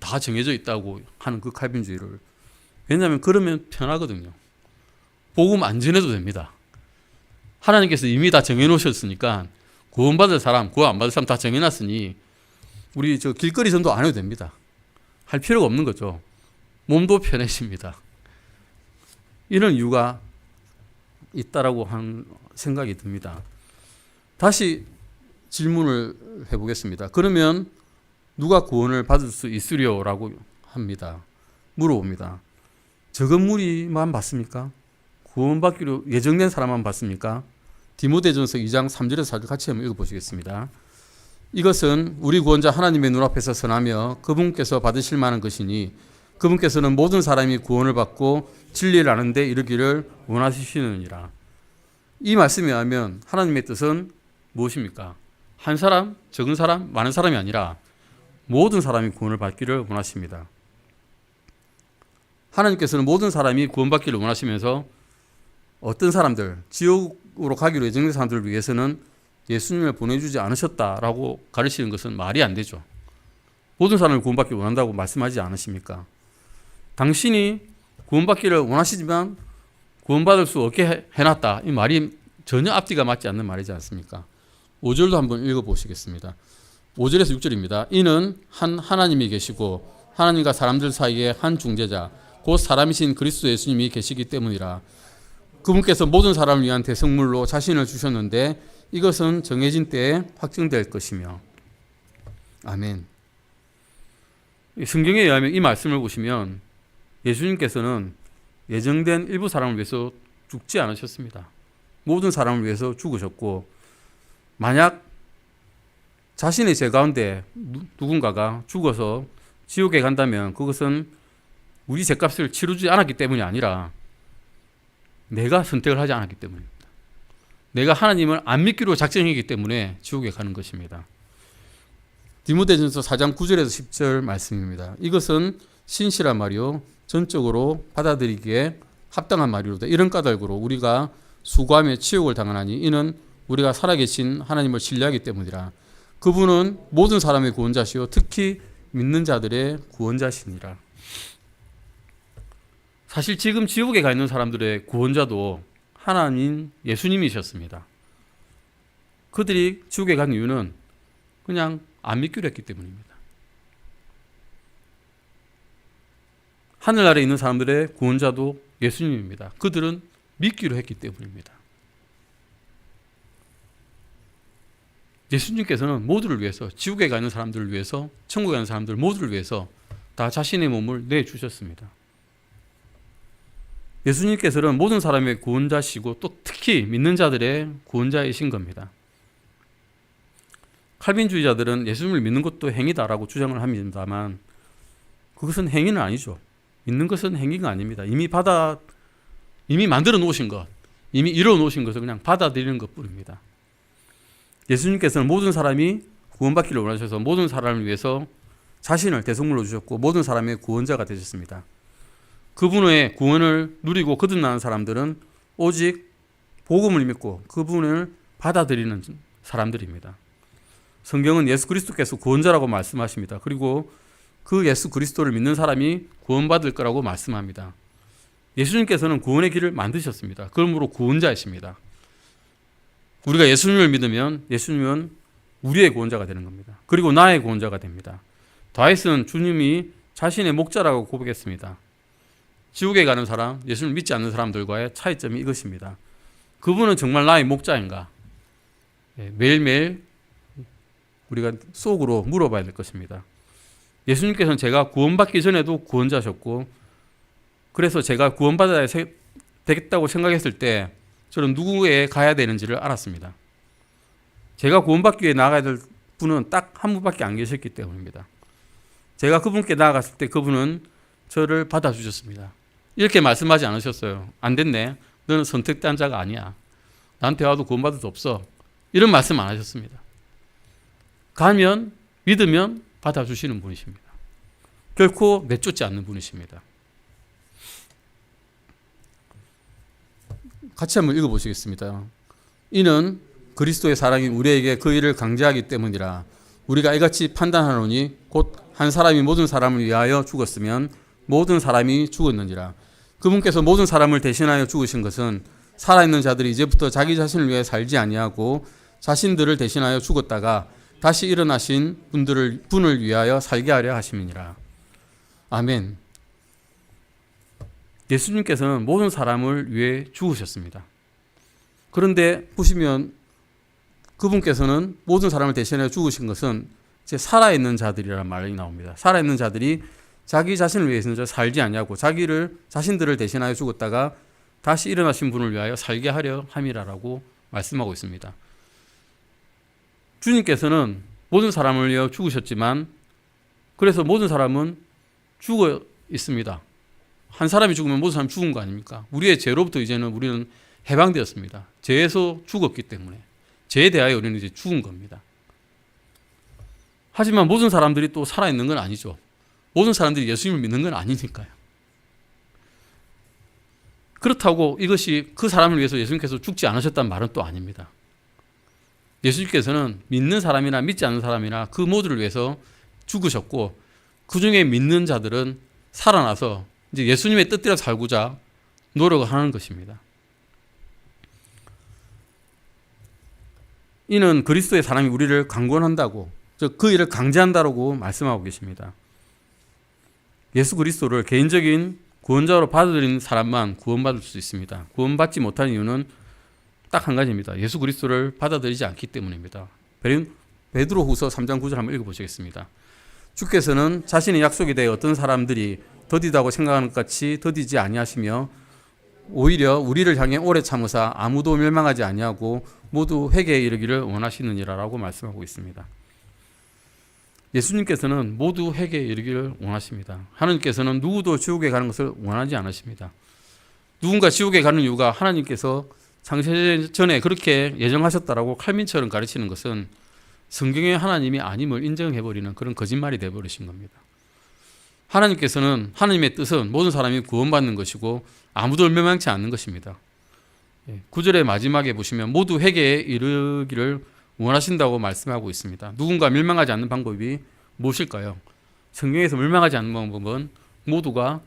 다 정해져 있다고 하는 그 칼빈주의를. 왜냐하면 그러면 편하거든요. 복음 안 전해도 됩니다. 하나님께서 이미 다 정해놓으셨으니까 구원받을 사람, 구원 안 받을 사람 다 정해놨으니 우리 길거리 전도 안 해도 됩니다. 할 필요가 없는 거죠. 몸도 편해집니다. 이런 이유가 있다라고 한 생각이 듭니다. 다시 질문을 해보겠습니다. 그러면 누가 구원을 받을 수 있으려라고 합니다. 물어봅니다. 적은 무리만 받습니까? 구원받기로 예정된 사람만 받습니까? 디모데전서 2장 3절에서 4절 같이 한번 읽어보시겠습니다. 이것은 우리 구원자 하나님의 눈앞에서 선하며 그분께서 받으실 만한 것이니 그분께서는 모든 사람이 구원을 받고 진리를 아는 데 이르기를 원하시느니라. 이 말씀에 의하면 하나님의 뜻은 무엇입니까? 한 사람, 적은 사람, 많은 사람이 아니라 모든 사람이 구원을 받기를 원하십니다. 하나님께서는 모든 사람이 구원받기를 원하시면서 어떤 사람들, 지옥으로 가기로 예정된 사람들을 위해서는 예수님을 보내주지 않으셨다라고 가르치는 것은 말이 안 되죠. 모든 사람을 구원받기를 원한다고 말씀하지 않으십니까? 당신이 구원받기를 원하시지만 구원받을 수 없게 해놨다. 이 말이 전혀 앞뒤가 맞지 않는 말이지 않습니까? 5절도 한번 읽어보시겠습니다. 5절에서 6절입니다. 이는 한 하나님이 계시고 하나님과 사람들 사이에 한 중재자 곧 사람이신 그리스도 예수님이 계시기 때문이라. 그분께서 모든 사람을 위한 대성물로 자신을 주셨는데 이것은 정해진 때에 확정될 것이며. 아멘. 성경에 의하면 이 말씀을 보시면 예수님께서는 예정된 일부 사람을 위해서 죽지 않으셨습니다. 모든 사람을 위해서 죽으셨고 만약 자신의 죄 가운데 누군가가 죽어서 지옥에 간다면 그것은 우리 죄값을 치르지 않았기 때문이 아니라 내가 선택을 하지 않았기 때문입니다. 내가 하나님을 안 믿기로 작정했기 때문에 지옥에 가는 것입니다. 디모데전서 4장 9절에서 10절 말씀입니다. 이것은 신실한 말이요 전적으로 받아들이기에 합당한 말이로다. 이런 까닭으로 우리가 수고하며 치욕을 당하나니 이는 우리가 살아계신 하나님을 신뢰하기 때문이라. 그분은 모든 사람의 구원자시요 특히 믿는 자들의 구원자시니라. 사실 지금 지옥에 가 있는 사람들의 구원자도 하나님 예수님이셨습니다. 그들이 지옥에 간 이유는 그냥 안 믿기로 했기 때문입니다. 하늘나라에 있는 사람들의 구원자도 예수님입니다. 그들은 믿기로 했기 때문입니다. 예수님께서는 모두를 위해서, 지옥에 가 있는 사람들을 위해서, 천국에 가는 사람들 모두를 위해서 다 자신의 몸을 내주셨습니다. 예수님께서는 모든 사람의 구원자시고 또 특히 믿는 자들의 구원자이신 겁니다. 칼빈주의자들은 예수님을 믿는 것도 행위다라고 주장을 합니다만 그것은 행위는 아니죠. 믿는 것은 행위가 아닙니다. 이미 만들어 놓으신 것, 이미 이루어 놓으신 것을 그냥 받아들이는 것뿐입니다. 예수님께서는 모든 사람이 구원받기를 원하셔서 모든 사람을 위해서 자신을 대속물로 주셨고 모든 사람의 구원자가 되셨습니다. 그분의 구원을 누리고 거듭나는 사람들은 오직 복음을 믿고 그분을 받아들이는 사람들입니다. 성경은 예수 그리스도께서 구원자라고 말씀하십니다. 그리고 그 예수 그리스도를 믿는 사람이 구원받을 거라고 말씀합니다. 예수님께서는 구원의 길을 만드셨습니다. 그러므로 구원자이십니다. 우리가 예수님을 믿으면 예수님은 우리의 구원자가 되는 겁니다. 그리고 나의 구원자가 됩니다. 다윗은 주님이 자신의 목자라고 고백했습니다. 지옥에 가는 사람, 예수님을 믿지 않는 사람들과의 차이점이 이것입니다. 그분은 정말 나의 목자인가? 매일매일 우리가 속으로 물어봐야 될 것입니다. 예수님께서는 제가 구원받기 전에도 구원자셨고 그래서 제가 구원받아야 되겠다고 생각했을 때 저는 누구에 가야 되는지를 알았습니다. 제가 구원받기 위해 나가야 될 분은 딱 한 분밖에 안 계셨기 때문입니다. 제가 그분께 나아갔을 때 그분은 저를 받아주셨습니다. 이렇게 말씀하지 않으셨어요. 안 됐네. 너는 선택된 자가 아니야. 나한테 와도 구원받을 수 없어. 이런 말씀 안 하셨습니다. 가면 믿으면 받아주시는 분이십니다. 결코 내쫓지 않는 분이십니다. 같이 한번 읽어보시겠습니다. 이는 그리스도의 사랑이 우리에게 그 일을 강제하기 때문이라. 우리가 이같이 판단하노니 곧 한 사람이 모든 사람을 위하여 죽었으면 모든 사람이 죽었느니라. 그분께서 모든 사람을 대신하여 죽으신 것은 살아있는 자들이 이제부터 자기 자신을 위해 살지 아니하고 자신들을 대신하여 죽었다가 다시 일어나신 분을 위하여 살게 하려 하심이니라. 아멘. 예수님께서는 모든 사람을 위해 죽으셨습니다. 그런데 보시면 그분께서는 모든 사람을 대신하여 죽으신 것은 이제 살아있는 자들이라는 말이 나옵니다. 살아있는 자들이 자기 자신을 위해서 살지 않냐고 자신들을 대신하여 죽었다가 다시 일어나신 분을 위하여 살게 하려 함이라라고 말씀하고 있습니다. 주님께서는 모든 사람을 위하여 죽으셨지만 그래서 모든 사람은 죽어 있습니다. 한 사람이 죽으면 모든 사람이 죽은 거 아닙니까? 우리의 죄로부터 이제는 우리는 해방되었습니다. 죄에서 죽었기 때문에 죄에 대하여 우리는 이제 죽은 겁니다. 하지만 모든 사람들이 또 살아있는 건 아니죠. 모든 사람들이 예수님을 믿는 건 아니니까요. 그렇다고 이것이 그 사람을 위해서 예수님께서 죽지 않으셨다는 말은 또 아닙니다. 예수님께서는 믿는 사람이나 믿지 않는 사람이나 그 모두를 위해서 죽으셨고 그 중에 믿는 자들은 살아나서 이제 예수님의 뜻대로 살고자 노력을 하는 것입니다. 이는 그리스도의 사랑이 우리를 강권한다고 즉 그 일을 강제한다고 말씀하고 계십니다. 예수 그리스도를 개인적인 구원자로 받아들인 사람만 구원받을 수 있습니다. 구원받지 못하는 이유는 딱 한 가지입니다. 예수 그리스도를 받아들이지 않기 때문입니다. 베드로후서 3장 9절 한번 읽어보시겠습니다. 주께서는 자신의 약속에 대해 어떤 사람들이 더디다고 생각하는 것 같이 더디지 아니하시며 오히려 우리를 향해 오래 참으사 아무도 멸망하지 아니하고 모두 회개에 이르기를 원하시느니라라고 말씀하고 있습니다. 예수님께서는 모두 회개에 이르기를 원하십니다. 하나님께서는 누구도 지옥에 가는 것을 원하지 않으십니다. 누군가 지옥에 가는 이유가 하나님께서 창세 전에 그렇게 예정하셨다라고 칼빈처럼 가르치는 것은 성경의 하나님이 아님을 인정해버리는 그런 거짓말이 되어버리신 겁니다. 하나님께서는 하나님의 뜻은 모든 사람이 구원받는 것이고 아무도 멸망치 않는 것입니다. 9절의 마지막에 보시면 모두 회개에 이르기를 원하신다고 말씀하고 있습니다. 누군가 멸망하지 않는 방법이 무엇일까요? 성경에서 멸망하지 않는 방법은 모두가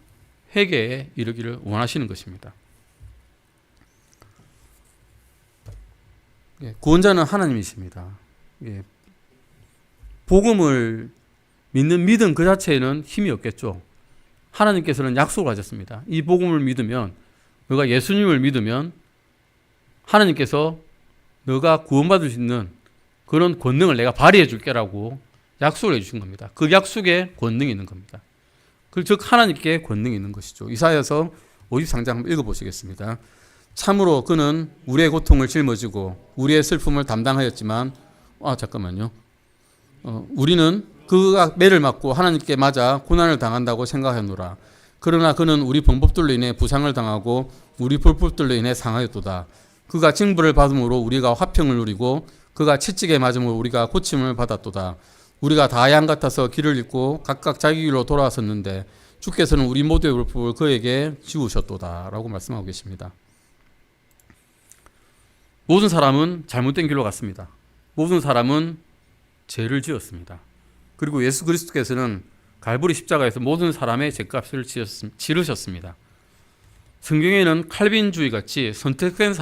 회개에 이르기를 원하시는 것입니다. 구원자는 하나님이십니다. 복음을 믿는 믿음 그 자체에는 힘이 없겠죠. 하나님께서는 약속을 하셨습니다. 이 복음을 믿으면, 너가 예수님을 믿으면 하나님께서 너가 구원받을 수 있는 그런 권능을 내가 발휘해 줄게라고 약속을 해주신 겁니다. 그 약속에 권능이 있는 겁니다. 즉 하나님께 권능이 있는 것이죠. 이사야서 53장 한번 읽어보시겠습니다. 참으로 그는 우리의 고통을 짊어지고 우리의 슬픔을 담당하였지만 우리는 그가 매를 맞고 하나님께 맞아 고난을 당한다고 생각하노라. 그러나 그는 우리 범법들로 인해 부상을 당하고 우리 불법들로 인해 상하였도다. 그가 징벌을 받음으로 우리가 화평을 누리고 그가 채찍에 맞음으로 우리가 고침을 받았도다. 우리가 다 양 같아서 길을 잃고 각각 자기 길로 돌아섰는데 주께서는 우리 모두의 불법을 그에게 지우셨도다 라고 말씀하고 계십니다. 모든 사람은 잘못된 길로 갔습니다. 모든 사람은 죄를 지었습니다. 그리고 예수 그리스도께서는 갈보리 십자가에서 모든 사람의 죄값을 치르셨습니다. 성경에는 칼빈주의 같이 선택된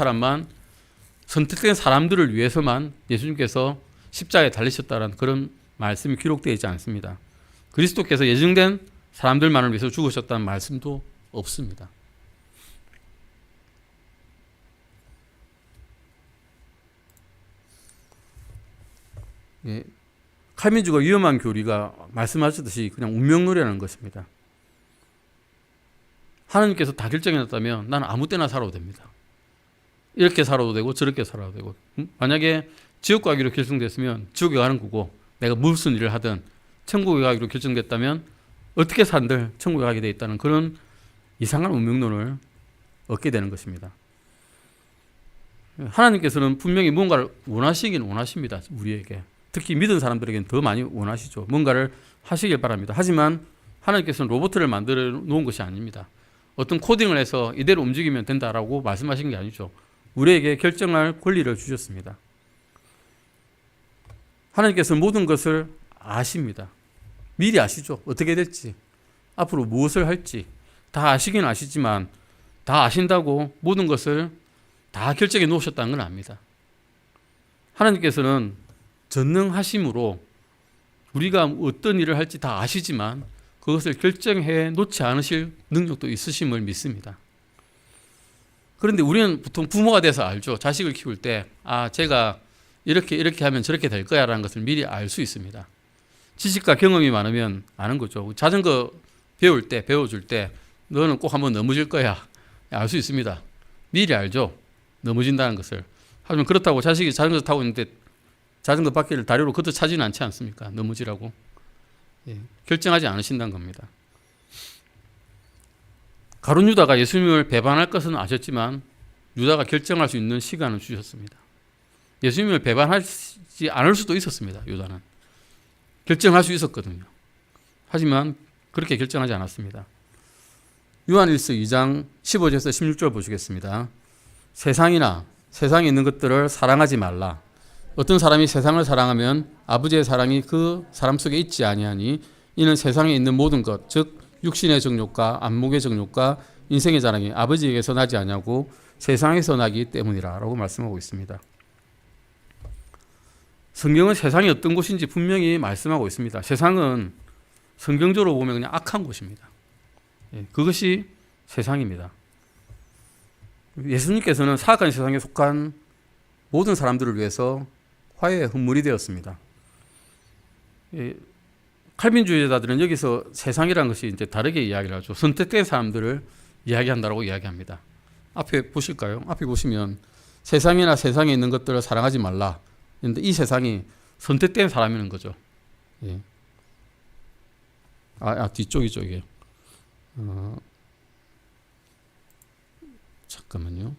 사람들을 위해서만 예수님께서 십자가에 달리셨다는 그런 말씀이 기록되어 있지 않습니다. 그리스도께서 예정된 사람들만을 위해서 죽으셨다는 말씀도 없습니다. 칼빈주의가 위험한 교리가 말씀하셨듯이 그냥 운명론이라는 것입니다. 하나님께서 다 결정해놨다면 나는 아무 때나 살아도 됩니다. 이렇게 살아도 되고 저렇게 살아도 되고, 만약에 지옥 가기로 결정됐으면 지옥에 가는 거고, 내가 무슨 일을 하든 천국에 가기로 결정됐다면 어떻게 산들 천국에 가게 돼 있다는 그런 이상한 운명론을 얻게 되는 것입니다. 하나님께서는 분명히 뭔가를 원하시긴 원하십니다. 우리에게. 특히 믿은 사람들에게는 더 많이 원하시죠. 뭔가를 하시길 바랍니다. 하지만 하나님께서는 로봇을 만들어 놓은 것이 아닙니다. 어떤 코딩을 해서 이대로 움직이면 된다라고 말씀하신 게 아니죠. 우리에게 결정할 권리를 주셨습니다. 하나님께서는 모든 것을 아십니다. 미리 아시죠. 어떻게 될지, 앞으로 무엇을 할지 다 아시긴 아시지만 다 아신다고 모든 것을 다 결정해 놓으셨다는 건 압니다. 하나님께서는 전능하심으로 우리가 어떤 일을 할지 다 아시지만 그것을 결정해 놓지 않으실 능력도 있으심을 믿습니다. 그런데 우리는 보통 부모가 돼서 알죠. 자식을 키울 때 제가 이렇게 하면 저렇게 될 거야 라는 것을 미리 알 수 있습니다. 지식과 경험이 많으면 아는 거죠. 자전거 배워줄 때 너는 꼭 한번 넘어질 거야 알 수 있습니다. 미리 알죠. 넘어진다는 것을. 하지만 그렇다고 자식이 자전거 타고 있는데 자전거 바퀴를 다리로 걷어 차지는 않지 않습니까? 넘어지라고. 결정하지 않으신다는 겁니다. 가룟 유다가 예수님을 배반할 것은 아셨지만 유다가 결정할 수 있는 시간을 주셨습니다. 예수님을 배반하지 않을 수도 있었습니다. 유다는. 결정할 수 있었거든요. 하지만 그렇게 결정하지 않았습니다. 요한일서 2장 15절에서 16절 보시겠습니다. 세상에 있는 것들을 사랑하지 말라. 어떤 사람이 세상을 사랑하면 아버지의 사랑이 그 사람 속에 있지 아니하니 이는 세상에 있는 모든 것, 즉 육신의 정욕과 안목의 정욕과 인생의 자랑이 아버지에게서 나지 아니하고 세상에서 나기 때문이라 라고 말씀하고 있습니다. 성경은 세상이 어떤 곳인지 분명히 말씀하고 있습니다. 세상은 성경적으로 보면 그냥 악한 곳입니다. 그것이 세상입니다. 예수님께서는 사악한 세상에 속한 모든 사람들을 위해서 화해의 헌물이 되었습니다. 칼빈주의자들은 여기서 세상이라는 것이 이제 다르게 이야기를 하죠. 선택된 사람들을 이야기한다고 이야기합니다. 앞에 보실까요? 앞에 보시면 세상에 있는 것들을 사랑하지 말라. 그런데 이 세상이 선택된 사람이라는 거죠. 뒤쪽이죠, 이게. 잠깐만요.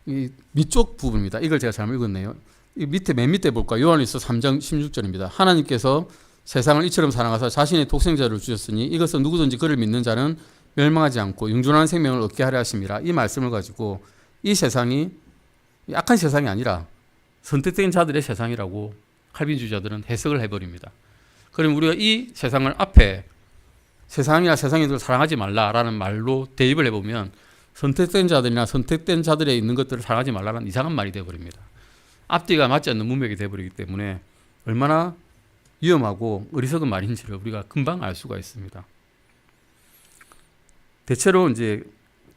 이 밑쪽 부분입니다. 이걸 제가 잘못 읽었네요. 이 맨 밑에 볼까요? 요한일서 3장 16절입니다. 하나님께서 세상을 이처럼 사랑하사 자신의 독생자를 주셨으니 이것은 누구든지 그를 믿는 자는 멸망하지 않고 영존하는 생명을 얻게 하려 하심이라. 이 말씀을 가지고 이 세상이 악한 세상이 아니라 선택된 자들의 세상이라고 칼빈주의자들은 해석을 해버립니다. 그럼 우리가 이 세상을 앞에 세상이나 세상인들을 사랑하지 말라라는 말로 대입을 해보면 선택된 자들이나 선택된 자들에 있는 것들을 사랑하지 말라는 이상한 말이 되어버립니다. 앞뒤가 맞지 않는 문맥이 되어버리기 때문에 얼마나 위험하고 어리석은 말인지를 우리가 금방 알 수가 있습니다. 대체로 이제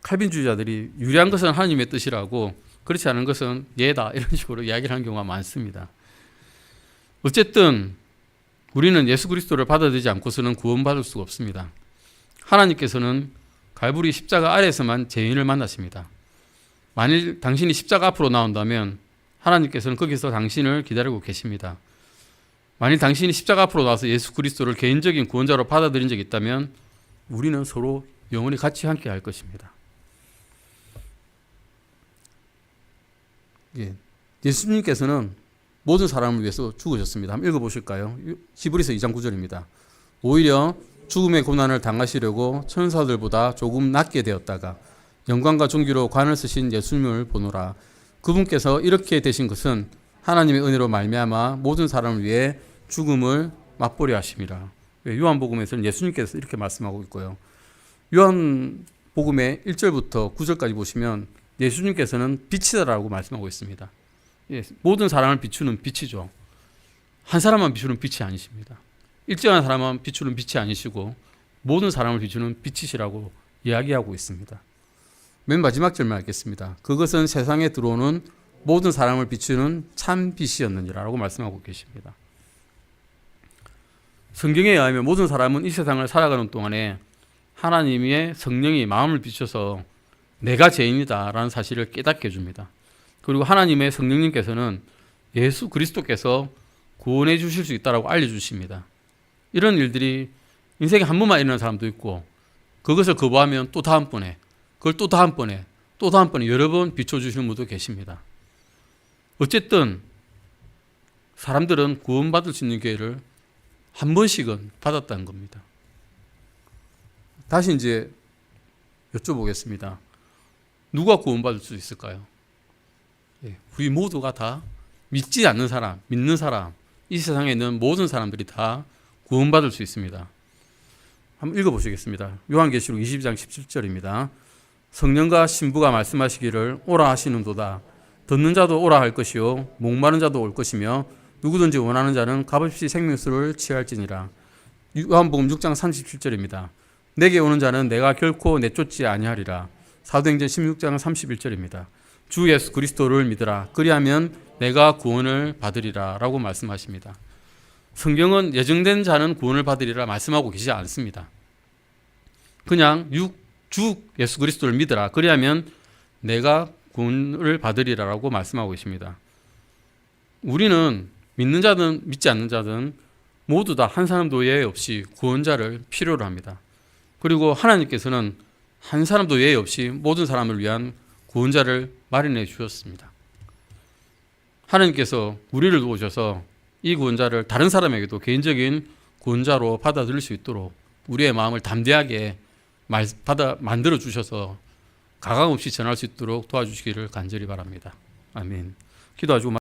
칼빈주의자들이 유리한 것은 하나님의 뜻이라고 그렇지 않은 것은 예다 이런 식으로 이야기를 하는 경우가 많습니다. 어쨌든 우리는 예수 그리스도를 받아들이지 않고서는 구원받을 수가 없습니다. 하나님께서는 갈보리 십자가 아래에서만 죄인을 만나십니다. 만일 당신이 십자가 앞으로 나온다면 하나님께서는 거기서 당신을 기다리고 계십니다. 만일 당신이 십자가 앞으로 나와서 예수 그리스도를 개인적인 구원자로 받아들인 적이 있다면 우리는 서로 영원히 같이 함께 할 것입니다. 예수님께서는 모든 사람을 위해서 죽으셨습니다. 한번 읽어보실까요? 히브리서 2장 9절입니다. 오히려 죽음의 고난을 당하시려고 천사들보다 조금 낮게 되었다가 영광과 존귀로 관을 쓰신 예수님을 보노라. 그분께서 이렇게 되신 것은 하나님의 은혜로 말미암아 모든 사람을 위해 죽음을 맛보려 하심이라. 요한복음에서는 예수님께서 이렇게 말씀하고 있고요. 요한복음의 1절부터 9절까지 보시면 예수님께서는 빛이다라고 말씀하고 있습니다. 모든 사람을 비추는 빛이죠. 한 사람만 비추는 빛이 아니십니다. 일정한 사람만 비추는 빛이 아니시고 모든 사람을 비추는 빛이시라고 이야기하고 있습니다. 맨 마지막 절만 읽겠습니다. 그것은 세상에 들어오는 모든 사람을 비추는 참 빛이었느니라라고 말씀하고 계십니다. 성경에 의하면 모든 사람은 이 세상을 살아가는 동안에 하나님의 성령이 마음을 비춰서 내가 죄인이다라는 사실을 깨닫게 해줍니다. 그리고 하나님의 성령님께서는 예수 그리스도께서 구원해 주실 수 있다고 알려주십니다. 이런 일들이 인생에 한 번만 일어나는 사람도 있고 그것을 거부하면 또 다음번에 그걸 또 다음번에 또 다음번에 여러 번 비춰주시는 분도 계십니다. 어쨌든 사람들은 구원받을 수 있는 기회를 한 번씩은 받았다는 겁니다. 다시 이제 여쭤보겠습니다. 누가 구원받을 수 있을까요? 우리 모두가 다 믿지 않는 사람, 믿는 사람, 이 세상에 있는 모든 사람들이 다 구원받을 수 있습니다. 한번 읽어보시겠습니다. 요한계시록 22장 17절입니다. 성령과 신부가 말씀하시기를 오라 하시는도다. 듣는 자도 오라 할 것이요 목마른 자도 올 것이며 누구든지 원하는 자는 값없이 생명수를 취할지니라. 요한복음 6장 37절입니다. 내게 오는 자는 내가 결코 내쫓지 아니하리라. 사도행전 16장 31절입니다. 주 예수 그리스도를 믿으라. 그리하면 내가 구원을 받으리라 라고 말씀하십니다. 성경은 예정된 자는 구원을 받으리라 말씀하고 계시지 않습니다. 그냥 주 예수 그리스도를 믿으라. 그리하면 내가 구원을 받으리라 라고 말씀하고 계십니다. 우리는 믿는 자든 믿지 않는 자든 모두 다 한 사람도 예외 없이 구원자를 필요로 합니다. 그리고 하나님께서는 한 사람도 예외 없이 모든 사람을 위한 구원자를 마련해 주셨습니다. 하나님께서 우리를 도우셔서 이 구원자를 다른 사람에게도 개인적인 구원자로 받아들일 수 있도록 우리의 마음을 담대하게 만들어 주셔서 가감 없이 전할 수 있도록 도와주시기를 간절히 바랍니다. 아멘. 기도하시고